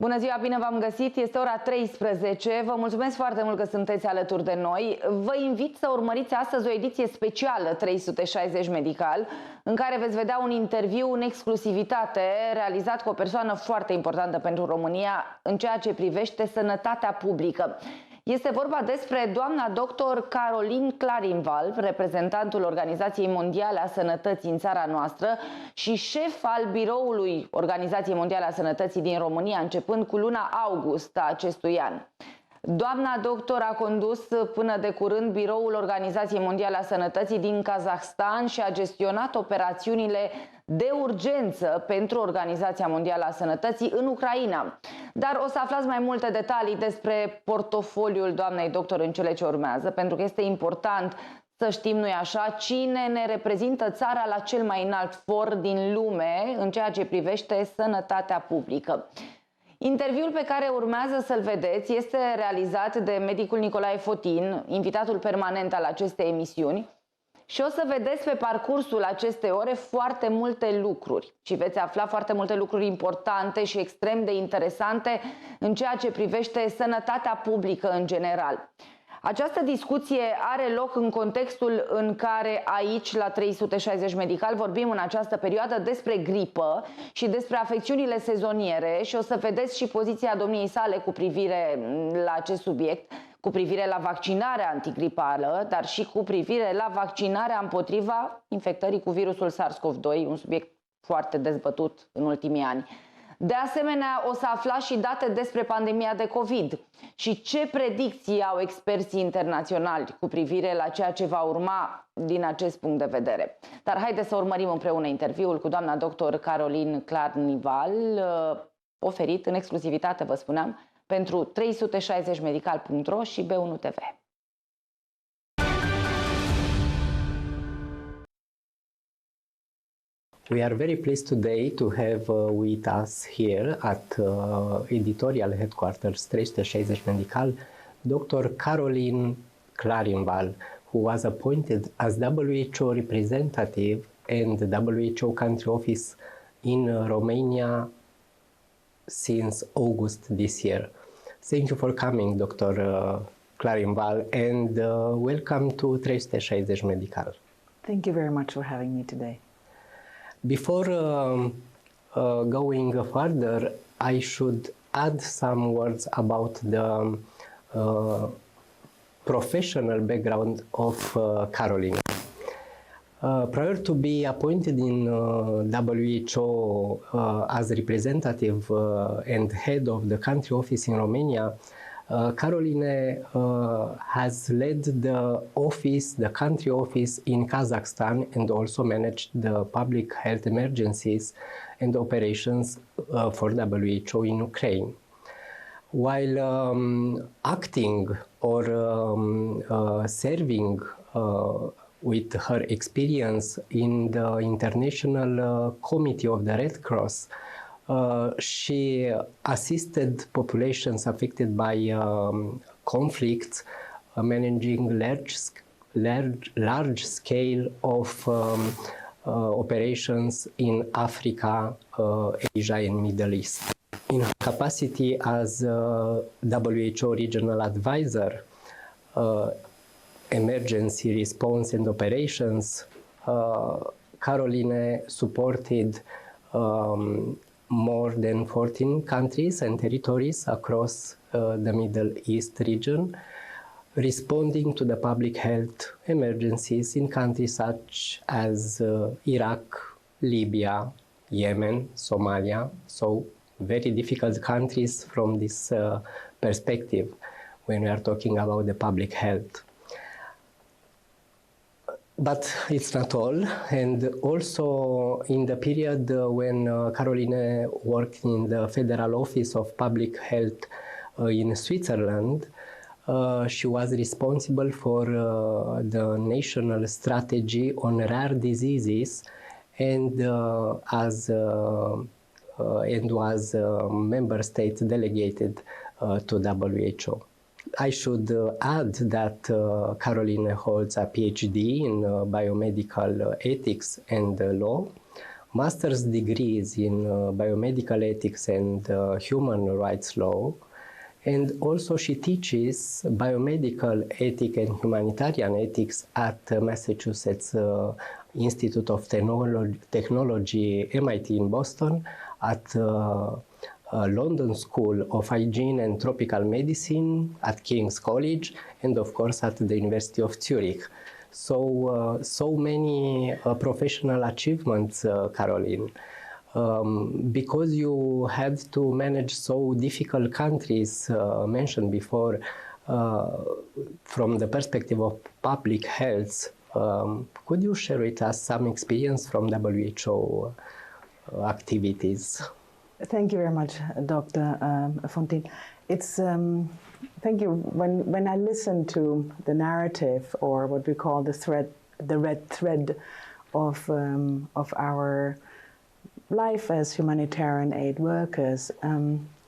Bună ziua, bine v-am găsit, este ora 13, vă mulțumesc foarte mult că sunteți alături de noi. Vă invit să urmăriți astăzi o ediție specială 360 Medical, în care veți vedea un interviu în exclusivitate realizat cu o persoană foarte importantă pentru România în ceea ce privește sănătatea publică. Este vorba despre doamna doctor Caroline Clarinval, reprezentantul Organizației Mondiale a Sănătății în țara noastră și șef al Biroului Organizației Mondiale a Sănătății din România, începând cu luna august a acestui an. Doamna doctor a condus până de curând Biroul Organizației Mondiale a Sănătății din Kazahstan și a gestionat operațiunile de urgență pentru Organizația Mondială a Sănătății în Ucraina. Dar o să aflați mai multe detalii despre portofoliul doamnei doctor în cele ce urmează, pentru că este important să știm, nu-i așa, cine ne reprezintă țara la cel mai înalt for din lume în ceea ce privește sănătatea publică. Interviul pe care urmează să-l vedeți este realizat de medicul Nicolae Fotin, invitatul permanent al acestei emisiuni, și o să vedeți pe parcursul acestei ore foarte multe lucruri și veți afla foarte multe lucruri importante și extrem de interesante în ceea ce privește sănătatea publică în general. Această discuție are loc în contextul în care aici, la 360 Medical, vorbim în această perioadă despre gripă și despre afecțiunile sezoniere și o să vedeți și poziția domniei sale cu privire la acest subiect, cu privire la vaccinarea antigripală, dar și cu privire la vaccinarea împotriva infectării cu virusul SARS-CoV-2, un subiect foarte dezbătut în ultimii ani. De asemenea, o să aflați și date despre pandemia de COVID și ce predicții au experții internaționali cu privire la ceea ce va urma din acest punct de vedere. Dar haideți să urmărim împreună interviul cu doamna doctor Caroline Clarinval, oferit în exclusivitate, vă spuneam, pentru 360medical.ro și B1 TV. We are very pleased today to have with us here at editorial headquarters 360 Medical, Dr. Caroline Clarinval, who was appointed as WHO representative and WHO country office in Romania since August this year. Thank you for coming, Dr. Clarinval, and welcome to 360 Medical. Thank you very much for having me today. Before going further, I should add some words about the professional background of Caroline. Prior to be appointed in WHO as representative and head of the country office in Romania, Caroline has led the office, the country office in Kazakhstan, and also managed the public health emergencies and operations for WHO in Ukraine. While acting or serving with her experience in the International Committee of the Red Cross, she assisted populations affected by conflicts, managing large scale of operations in Africa, Asia and Middle East. In her capacity as WHO Regional Advisor, Emergency Response and Operations, Caroline supported more than 14 countries and territories across the Middle East region, responding to the public health emergencies in countries such as Iraq, Libya, Yemen, Somalia, so very difficult countries from this perspective when we are talking about the public health. But it's not all, and also in the period when Caroline worked in the Federal Office of Public Health in Switzerland, she was responsible for the national strategy on rare diseases and was member state delegated to WHO. I should add that Caroline holds a PhD in biomedical ethics and law, master's degrees in biomedical ethics and human rights law. And also she teaches biomedical ethics and humanitarian ethics at Massachusetts Institute of Technology, MIT in Boston, at London School of Hygiene and Tropical Medicine, at King's College, and of course at the University of Zurich. So, so many professional achievements, Caroline. Because you had to manage so difficult countries mentioned before, from the perspective of public health, could you share with us some experience from WHO activities? Thank you very much, Dr. Fontaine. It's thank you. When I listen to the narrative, or what we call the red thread of our life as humanitarian aid workers,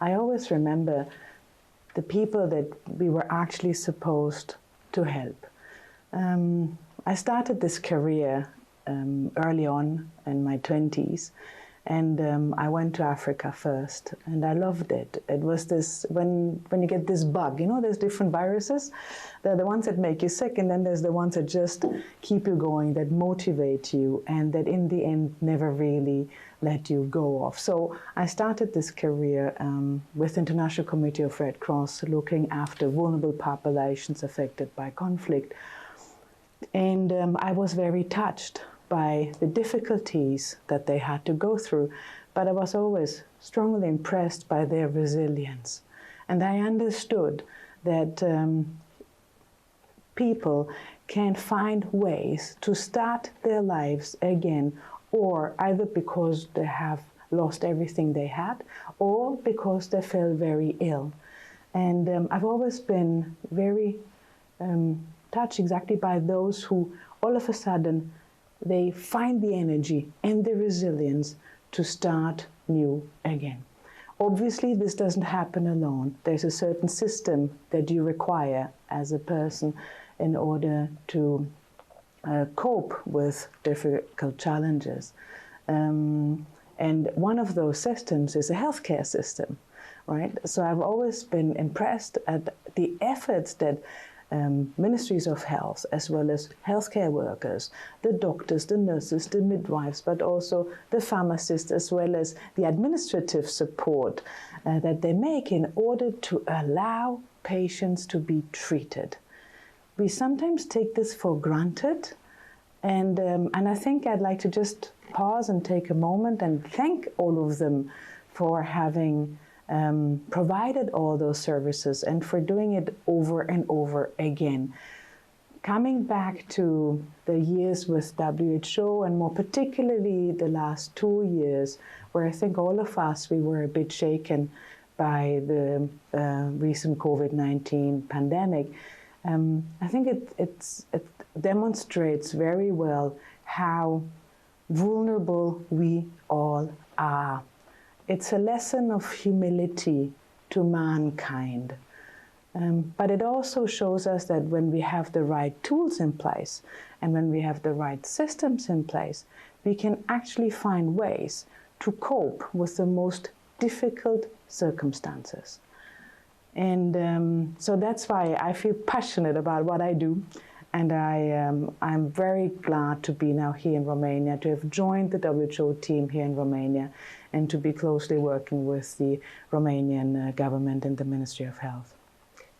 I always remember the people that we were actually supposed to help. I started this career early on in my 20s, and I went to Africa first, and I loved it. It was this, when you get this bug, you know, there's different viruses. There are the ones that make you sick, and then there's the ones that just keep you going, that motivate you, and that in the end never really let you go off. So I started this career with the International Committee of Red Cross, looking after vulnerable populations affected by conflict. And I was very touched by the difficulties that they had to go through, but I was always strongly impressed by their resilience. And I understood that people can find ways to start their lives again, or either because they have lost everything they had, or because they fell very ill. And I've always been very touched exactly by those who all of a sudden they find the energy and the resilience to start new again. Obviously, this doesn't happen alone. There's a certain system that you require as a person in order to cope with difficult challenges. And one of those systems is a healthcare system, right? So I've always been impressed at the efforts that ministries of health, as well as healthcare workers, the doctors, the nurses, the midwives, but also the pharmacists, as well as the administrative support that they make in order to allow patients to be treated. We sometimes take this for granted, and I think I'd like to just pause and take a moment and thank all of them for having provided all those services and for doing it over and over again. Coming back to the years with WHO, and more particularly the last 2 years, where I think all of us, we were a bit shaken by the recent COVID-19 pandemic, I think it demonstrates very well how vulnerable we all are. It's a lesson of humility to mankind. But it also shows us that when we have the right tools in place and when we have the right systems in place, we can actually find ways to cope with the most difficult circumstances. And so that's why I feel passionate about what I do. And I'm very glad to be now here in Romania, to have joined the WHO team here in Romania, and to be closely working with the Romanian government and the Ministry of Health.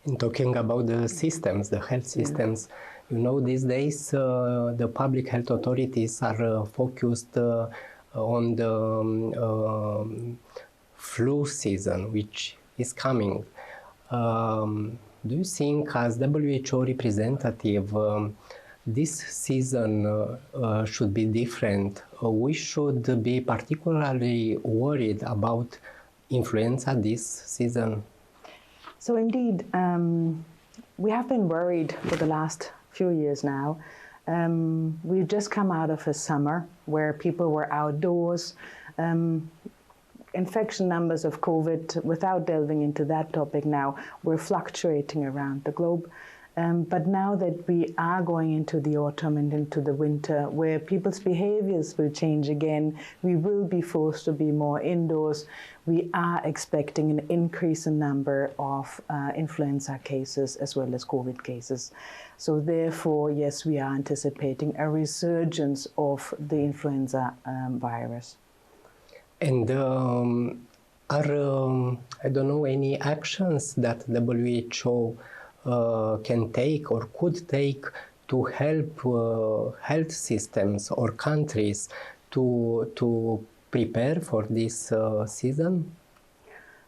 In talking about the systems, the health systems, you know, these days the public health authorities are focused on the flu season, which is coming. Do you think, as WHO representative, this season should be different? We should be particularly worried about influenza this season? So indeed, we have been worried for the last few years now. We've just come out of a summer where people were outdoors. Infection numbers of COVID, without delving into that topic now, were fluctuating around the globe. But now that we are going into the autumn and into the winter, where people's behaviors will change again, we will be forced to be more indoors. We are expecting an increase in number of influenza cases as well as COVID cases. So therefore, yes, we are anticipating a resurgence of the influenza virus. And are, I don't know, any actions that WHO can take or could take to help health systems or countries to prepare for this season?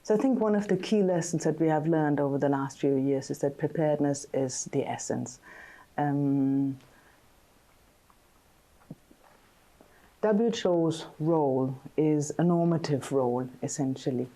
So I think one of the key lessons that we have learned over the last few years is that preparedness is the essence. WHO's role is a normative role, essentially.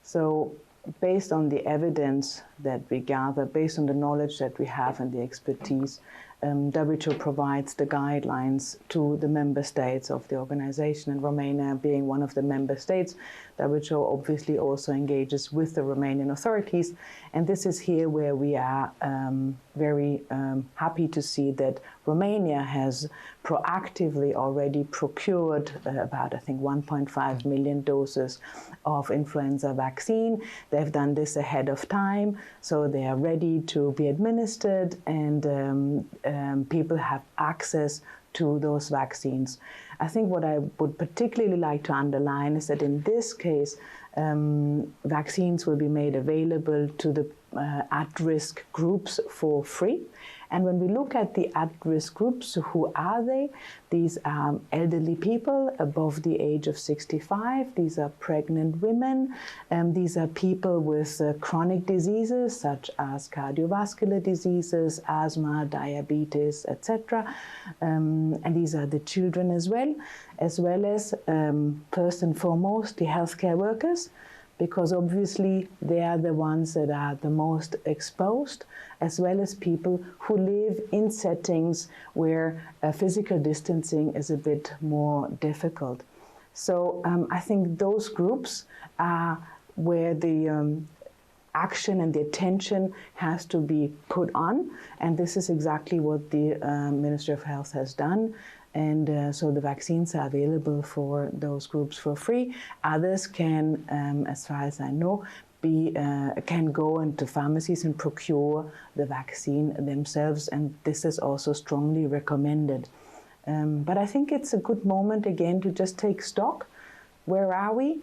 So based on the evidence that we gather, based on the knowledge that we have and the expertise, WHO provides the guidelines to the member states of the organization, and Romania being one of the member states, WHO obviously also engages with the Romanian authorities, and this is here where we are very happy to see that Romania has proactively already procured about, I think, 1.5 million doses of influenza vaccine. They've done this ahead of time, so they are ready to be administered, and people have access to those vaccines. I think what I would particularly like to underline is that in this case, vaccines will be made available to the at-risk groups for free. And when we look at the at-risk groups, who are they? These are elderly people above the age of 65. These are pregnant women. These are people with chronic diseases such as cardiovascular diseases, asthma, diabetes, etc. And these are the children as well as first and foremost the healthcare workers, because obviously they are the ones that are the most exposed, as well as people who live in settings where physical distancing is a bit more difficult. So I think those groups are where the action and the attention has to be put on, and this is exactly what the Ministry of Health has done. And so the vaccines are available for those groups for free. Others can, as far as I know, can go into pharmacies and procure the vaccine themselves, and this is also strongly recommended. But I think it's a good moment again to just take stock. Where are we?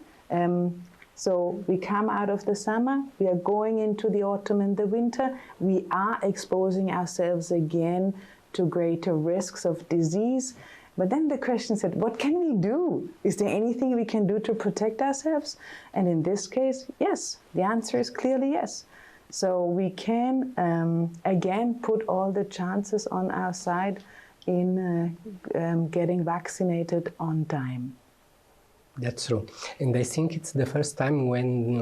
So we come out of the summer, we are going into the autumn and the winter. We are exposing ourselves again to greater risks of disease. But then the question said, what can we do? Is there anything we can do to protect ourselves? And in this case, yes, the answer is clearly yes. So we can, again, put all the chances on our side in getting vaccinated on time. That's true. And I think it's the first time when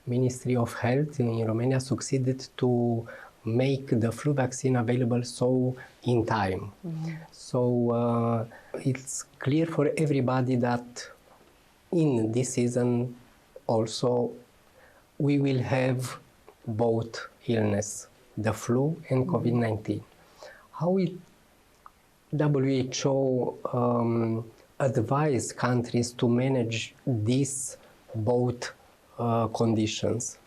Ministry of Health in Romania succeeded to make the flu vaccine available so in time. Mm-hmm. So it's clear for everybody that in this season also we will have both illness, the flu and COVID-19. How will WHO advise countries to manage these both conditions?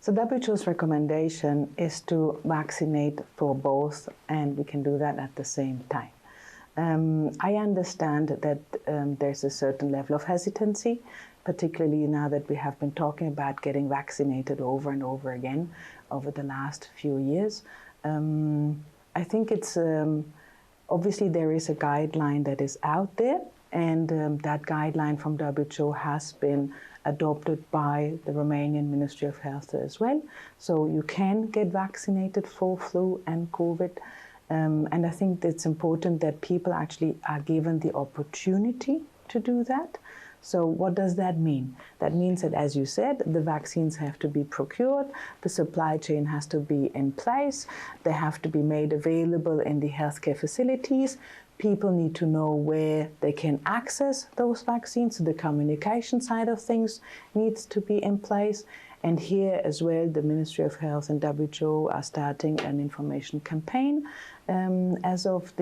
So WHO's recommendation is to vaccinate for both, and we can do that at the same time. I understand that there's a certain level of hesitancy, particularly now that we have been talking about getting vaccinated over and over again over the last few years. I think it's obviously there is a guideline that is out there, and that guideline from WHO has been adopted by the Romanian Ministry of Health as well. So you can get vaccinated for flu and COVID. And I think it's important that people actually are given the opportunity to do that. So what does that mean? That means that, as you said, the vaccines have to be procured, the supply chain has to be in place, they have to be made available in the healthcare facilities. People need to know where they can access those vaccines, so the communication side of things needs to be in place. And here as well, the Ministry of Health and WHO are starting an information campaign as of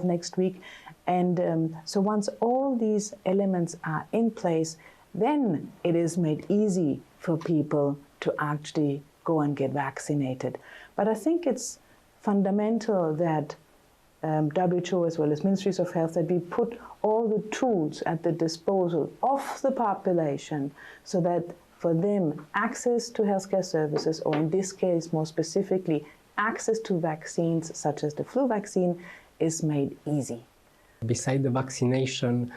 next week. And so once all these elements are in place, then it is made easy for people to actually go and get vaccinated. But I think it's fundamental that WHO as well as Ministries of Health, that we put all the tools at the disposal of the population so that for them access to healthcare services, or in this case more specifically access to vaccines such as the flu vaccine, is made easy. Beside the vaccination,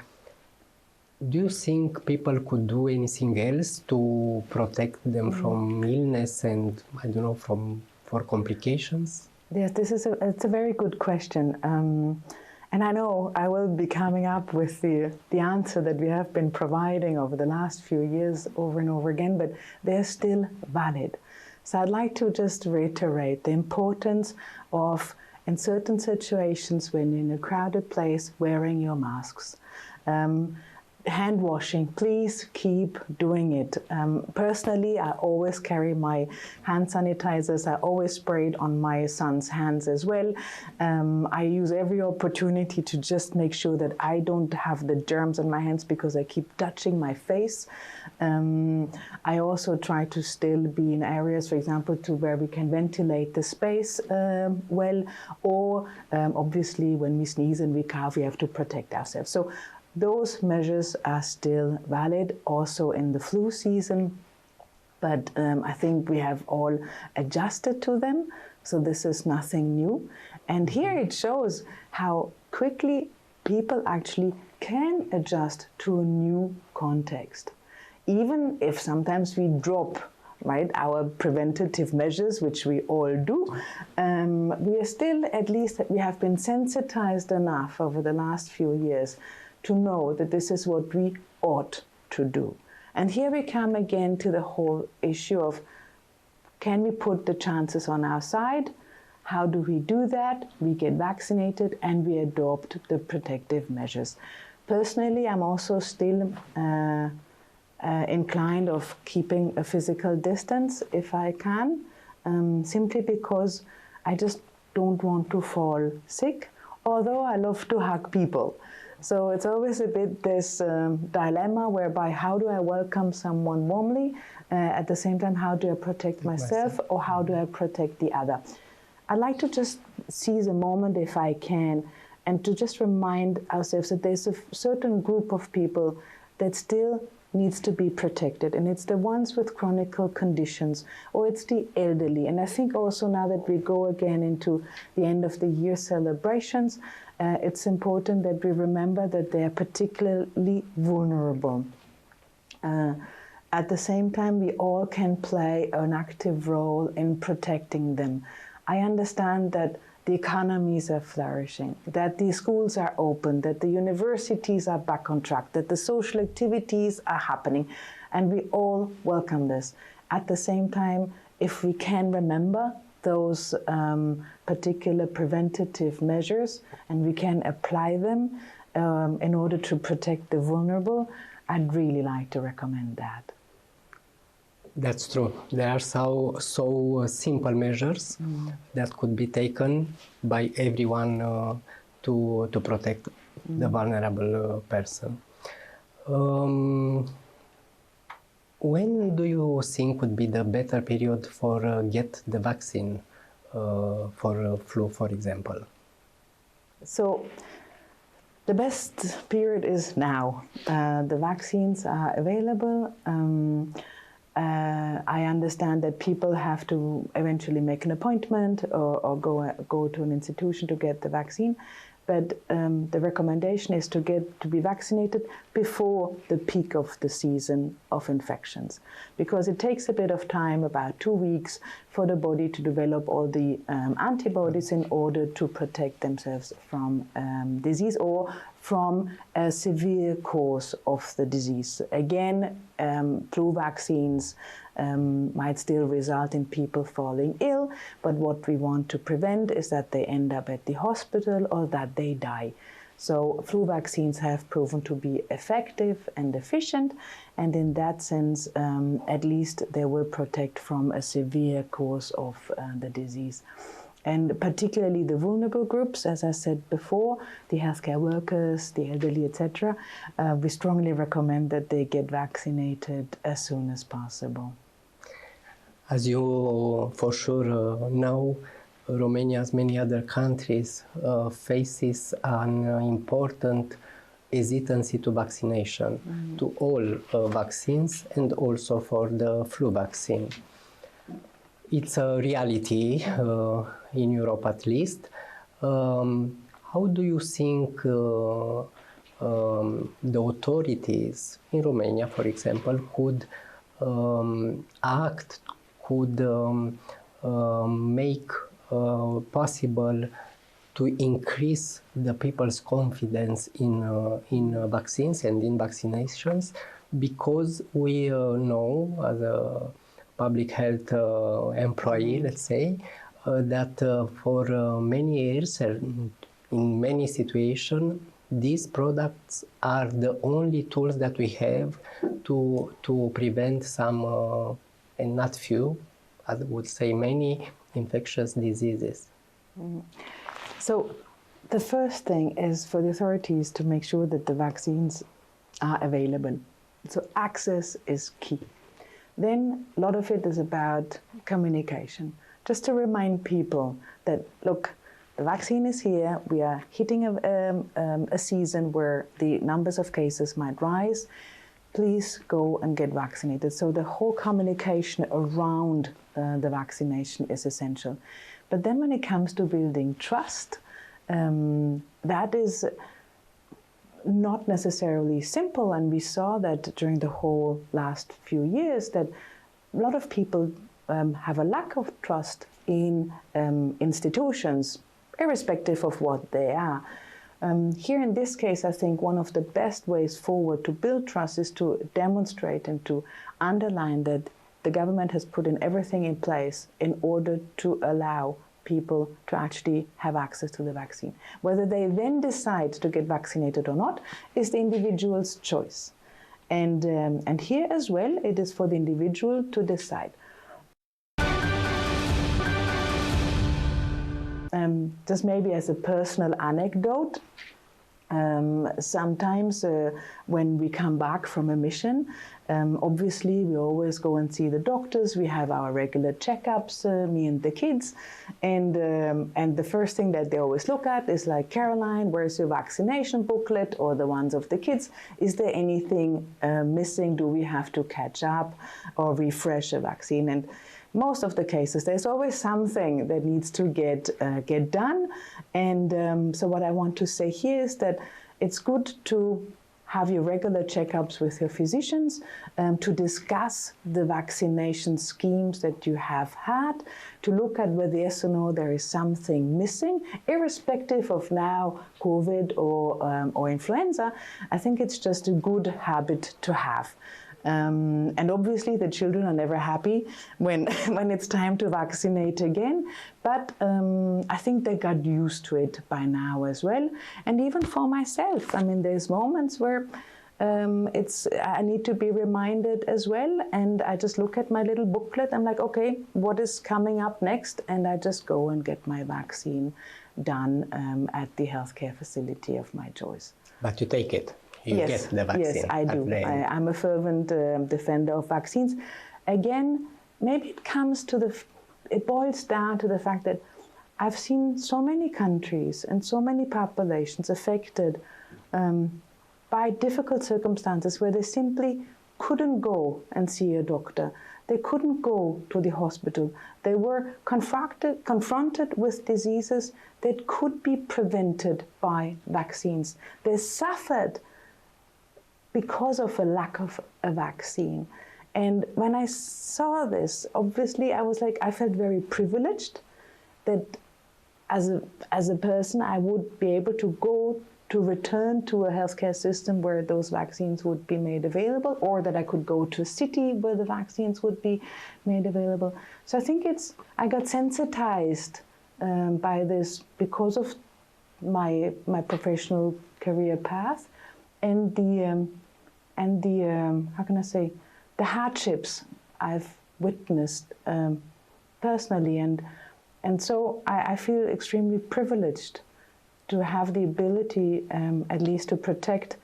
do you think people could do anything else to protect them from illness and, I don't know, for complications? Yes, it's a very good question. And I know I will be coming up with the answer that we have been providing over the last few years over and over again, but they're still valid. So I'd like to just reiterate the importance of, in certain situations when you're in a crowded place, wearing your masks. Hand washing, please keep doing it. Personally, I always carry my hand sanitizers. I always spray it on my son's hands as well. I use every opportunity to just make sure that I don't have the germs on my hands because I keep touching my face. I also try to still be in areas, for example, to where we can ventilate the space well, or obviously when we sneeze and we cough, we have to protect ourselves. So those measures are still valid also in the flu season, but I think we have all adjusted to them, so this is nothing new. And here it shows how quickly people actually can adjust to a new context. Even if sometimes we drop, right, our preventative measures, which we all do, we are still, at least we have been sensitized enough over the last few years to know that this is what we ought to do. And here we come again to the whole issue of, can we put the chances on our side? How do we do that? We get vaccinated and we adopt the protective measures. Personally, I'm also still inclined of keeping a physical distance if I can, simply because I just don't want to fall sick, although I love to hug people. So it's always a bit this dilemma whereby how do I welcome someone warmly, at the same time how do I protect myself, or how do I protect the other. I'd like to just seize a moment, if I can, and to just remind ourselves that there's a certain group of people that still needs to be protected, and it's the ones with chronic conditions, or it's the elderly. And I think also now that we go again into the end of the year celebrations, it's important that we remember that they are particularly vulnerable. At the same time, we all can play an active role in protecting them. I understand that the economies are flourishing, that the schools are open, that the universities are back on track, that the social activities are happening, and we all welcome this. At the same time, if we can remember those particular preventative measures and we can apply them in order to protect the vulnerable, I'd really like to recommend that. That's true. There are so simple measures that could be taken by everyone to protect the vulnerable person. When do you think would be the better period for get the vaccine for flu, for example? So the best period is now. The vaccines are available. I understand that people have to eventually make an appointment or go to an institution to get the vaccine, but the recommendation is to be vaccinated before the peak of the season of infections, because it takes a bit of time, about 2 weeks, for the body to develop all the antibodies in order to protect themselves from disease or from a severe course of the disease. Again, flu vaccines might still result in people falling ill, but what we want to prevent is that they end up at the hospital or that they die. So flu vaccines have proven to be effective and efficient, and in that sense, at least they will protect from a severe course of the disease. And particularly the vulnerable groups, as I said before, the healthcare workers, the elderly, etc., we strongly recommend that they get vaccinated as soon as possible. As you for sure know, Romania, as many other countries, faces an important hesitancy to vaccination, to all vaccines and also for the flu vaccine. It's a reality in Europe at least. How do you think the authorities in Romania, for example, could act, could make possible to increase the people's confidence in vaccines and in vaccinations? Because we know, as a public health employee, let's say, that for many years, in many situations, these products are the only tools that we have to prevent some, and not few, I would say many, infectious diseases. So the first thing is for the authorities to make sure that the vaccines are available. So access is key. Then a lot of it is about communication. Just to remind people that, look, the vaccine is here, we are hitting a season where the numbers of cases might rise, please go and get vaccinated. So the whole communication around the vaccination is essential. But then when it comes to building trust, that is not necessarily simple, and we saw that during the whole last few years that a lot of people have a lack of trust in institutions, irrespective of what they are. Here in this case, I think one of the best ways forward to build trust is to demonstrate and to underline that the government has put in everything in place in order to allow people to actually have access to the vaccine. Whether they then decide to get vaccinated or not is the individual's choice. And here as well, it is for the individual to decide. Just maybe as a personal anecdote, sometimes when we come back from a mission, obviously we always go and see the doctors, we have our regular checkups, me and the kids, and the first thing that they always look at is like, Caroline, where's your vaccination booklet, or the ones of the kids? Is there anything missing? Do we have to catch up or refresh a vaccine? And most of the cases, there's always something that needs to get done. And so what I want to say here is that it's good to have your regular checkups with your physicians, to discuss the vaccination schemes that you have had, to look at whether yes or no there is something missing, irrespective of now COVID or influenza. I think it's just a good habit to have. And obviously the children are never happy when it's time to vaccinate again, but I think they got used to it by now as well. And even for myself, I mean, there's moments where I need to be reminded as well, and I just look at my little booklet, I'm like, okay, what is coming up next? And I just go and get my vaccine done at the healthcare facility of my choice. But you take it? You yes, get the vaccine? Yes, I do. I'm a fervent defender of vaccines. Again, maybe it boils down to the fact that I've seen so many countries and so many populations affected by difficult circumstances where they simply couldn't go and see a doctor. They couldn't go to the hospital. They were confronted with diseases that could be prevented by vaccines. They suffered because of a lack of a vaccine. And when I saw this, obviously I felt very privileged that as a person I would be able to return to a healthcare system where those vaccines would be made available, or that I could go to a city where the vaccines would be made available. So I think I got sensitized by this because of my professional career path, and the how can I say, the hardships I've witnessed personally, and so I feel extremely privileged to have the ability, at least, to protect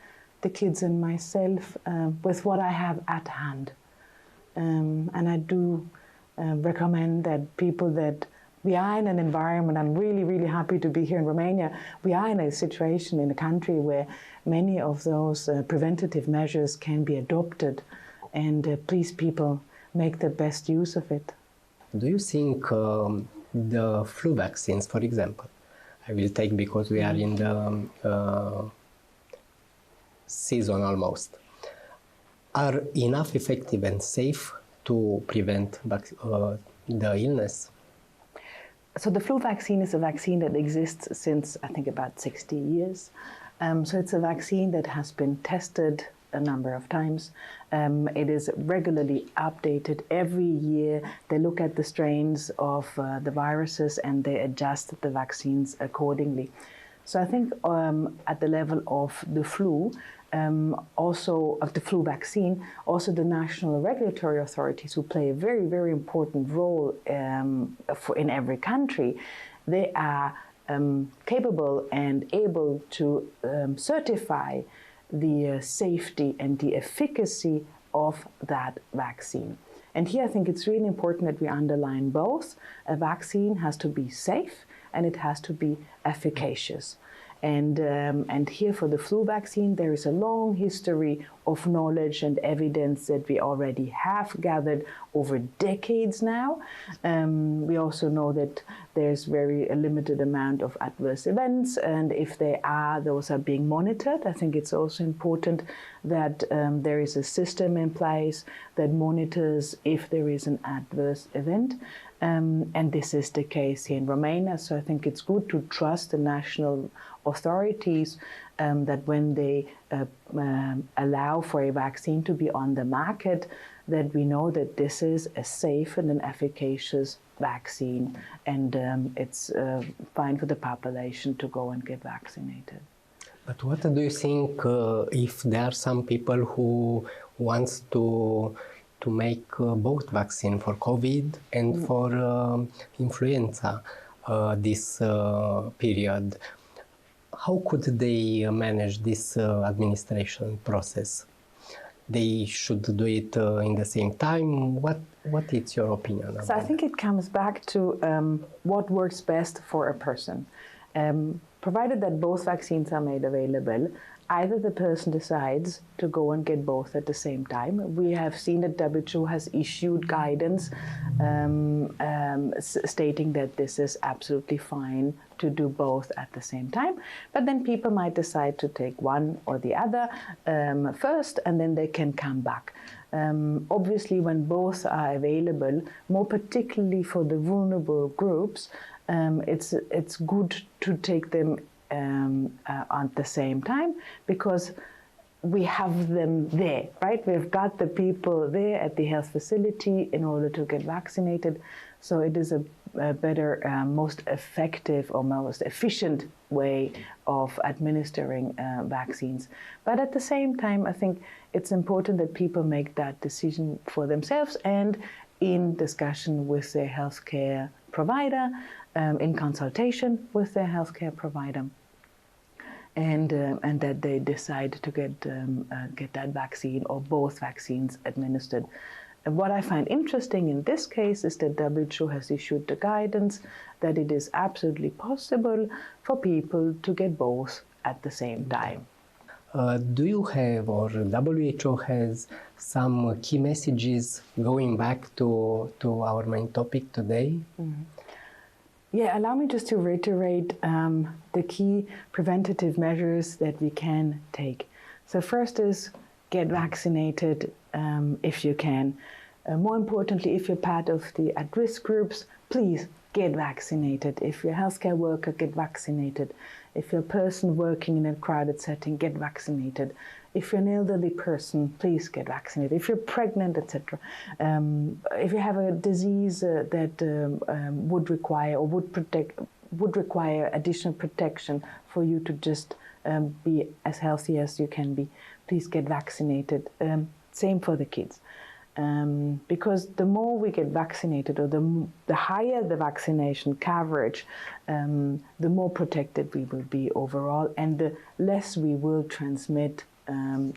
the kids and myself with what I have at hand. And I do recommend that people that we are in an environment, I'm really, really happy to be here in Romania. We are in a situation in a country where many of those preventative measures can be adopted, and please, people, make the best use of it. Do you think the flu vaccines, for example, I will take because we are in the season almost, are enough effective and safe to prevent the illness? So the flu vaccine is a vaccine that exists since, I think, about 60 years. So it's a vaccine that has been tested a number of times. It is regularly updated every year. They look at the strains of the viruses and they adjust the vaccines accordingly. So I think at the level of the flu, also of the flu vaccine, also the national regulatory authorities, who play a very, very important role in every country, they are capable and able to certify the safety and the efficacy of that vaccine. And here I think it's really important that we underline both. A vaccine has to be safe and it has to be efficacious. And here for the flu vaccine, there is a long history of knowledge and evidence that we already have gathered over decades now. We also know that there's a limited amount of adverse events, and if they are, those are being monitored. I think it's also important that there is a system in place that monitors if there is an adverse event. And this is the case here in Romania, so I think it's good to trust the national authorities that when they allow for a vaccine to be on the market, that we know that this is a safe and an efficacious vaccine, and it's fine for the population to go and get vaccinated. But what do you think if there are some people who wants to make both vaccine for COVID and for influenza this period? How could they manage this administration process? They should do it in the same time? What is your opinion about So I think it comes back to what works best for a person. Provided that both vaccines are made available, either the person decides to go and get both at the same time. We have seen that WHO has issued guidance stating that this is absolutely fine to do both at the same time. But then people might decide to take one or the other first, and then they can come back. Obviously, when both are available, more particularly for the vulnerable groups, it's good to take them at the same time, because we have them there, right? We've got the people there at the health facility in order to get vaccinated. So it is a better, most effective or most efficient way of administering vaccines. But at the same time, I think it's important that people make that decision for themselves and in discussion with their healthcare provider, in consultation with their healthcare provider, and that they decide to get that vaccine or both vaccines administered. And what I find interesting in this case is that WHO has issued the guidance that it is absolutely possible for people to get both at the same time. Do you have, or WHO has, some key messages going back to our main topic today? Mm-hmm. Yeah, allow me just to reiterate the key preventative measures that we can take. So first is get vaccinated if you can. More importantly, if you're part of the at-risk groups, please get vaccinated. If you're a healthcare worker, get vaccinated. If you're a person working in a crowded setting, get vaccinated. If you're an elderly person, please get vaccinated. If you're pregnant, etc. If you have a disease that would require or would would require additional protection for you to just be as healthy as you can be, please get vaccinated. Same for the kids. Because the more we get vaccinated, or the higher the vaccination coverage, the more protected we will be overall, and the less we will transmit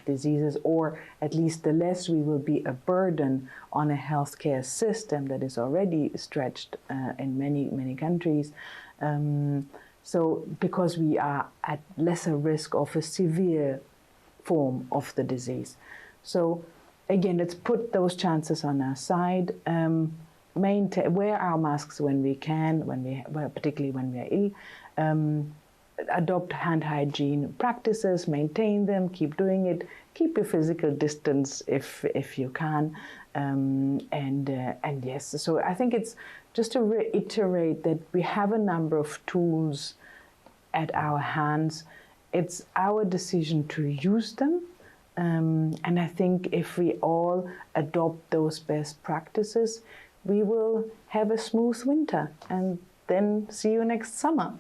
diseases, or at least the less we will be a burden on a healthcare system that is already stretched in many countries. So because we are at lesser risk of a severe form of the disease. So again, let's put those chances on our side. Wear our masks when we can, particularly when we are ill. Adopt hand hygiene practices, maintain them, keep doing it. Keep your physical distance if you can. And yes, so I think it's just to reiterate that we have a number of tools at our hands. It's our decision to use them. And I think if we all adopt those best practices, we will have a smooth winter and then see you next summer.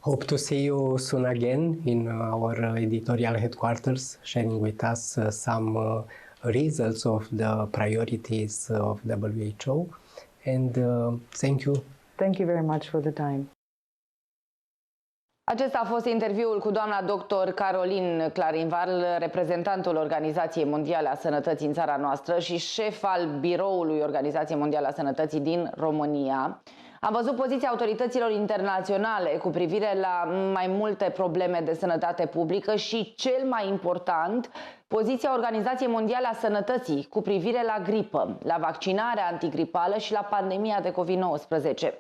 Hope to see you soon again in our editorial headquarters, sharing with us some results of the priorities of WHO. And thank you. Thank you very much for the time. Acesta a fost interviul cu doamna dr. Caroline Clarinval, reprezentantul Organizației Mondiale a Sănătății în țara noastră și șef al Biroului Organizației Mondiale a Sănătății din România. Am văzut poziția autorităților internaționale cu privire la mai multe probleme de sănătate publică și, cel mai important, poziția Organizației Mondiale a Sănătății cu privire la gripă, la vaccinarea antigripală și la pandemia de COVID-19.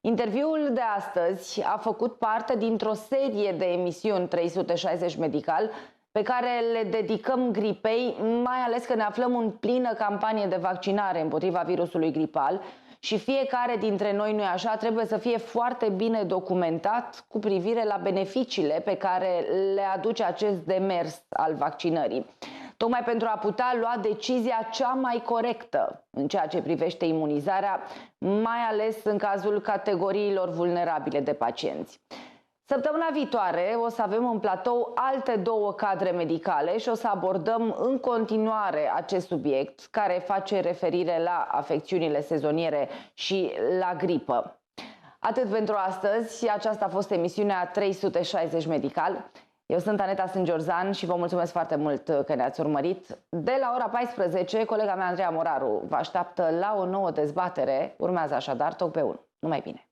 Interviul de astăzi a făcut parte dintr-o serie de emisiuni 360 medical pe care le dedicăm gripei, mai ales că ne aflăm în plină campanie de vaccinare împotriva virusului gripal și fiecare dintre noi, nu-i așa, trebuie să fie foarte bine documentat cu privire la beneficiile pe care le aduce acest demers al vaccinării. Tocmai pentru a putea lua decizia cea mai corectă în ceea ce privește imunizarea, mai ales în cazul categoriilor vulnerabile de pacienți. Săptămâna viitoare o să avem în platou alte două cadre medicale și o să abordăm în continuare acest subiect care face referire la afecțiunile sezoniere și la gripă. Atât pentru astăzi, aceasta a fost emisiunea 360 Medical. Eu sunt Aneta Sângeorzan și vă mulțumesc foarte mult că ne-ați urmărit. De la ora 14, colega mea Andreea Moraru vă așteaptă la o nouă dezbatere. Urmează așadar Talk pe 1. Numai bine!